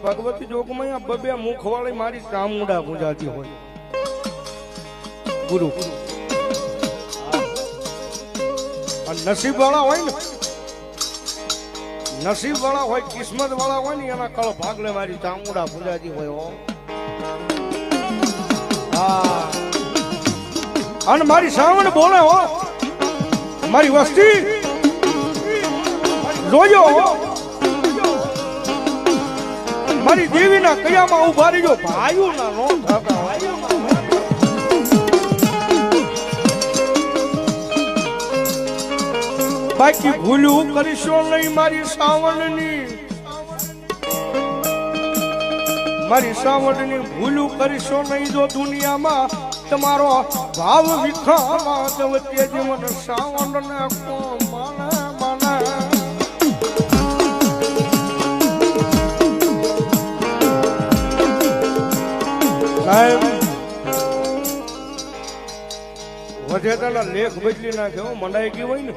ભગવતી જોગમાં આ બબે મુખવાળી મારી ચામુંડા ગુંજાતી હોય ગુરુ નસીબ વાળા હોય ને નસીબ વાળા હોય કિસ્મત વાળા હોય ને એના કળ ભાગલે મારી ચામુંડા ગુંજાતી હોય હો હા અને મારી સાવણ બોલે હો મારી વસ્તી જોજો મારી દેવીના કયામાં ઉભા રહીજો ભાઈઓ ના નો થતા બાકી ભૂલું કરીશો નહીં મારી સાવણની ભૂલું કરીશો નહીં જો દુનિયામાં તમારો ભાવ વિખાવા જવતે જીવન સાવણને કો માને માને સાહેબ વધેતાના લેખ બદલી નાખ્યો મંડાઈ ગયું હોય ને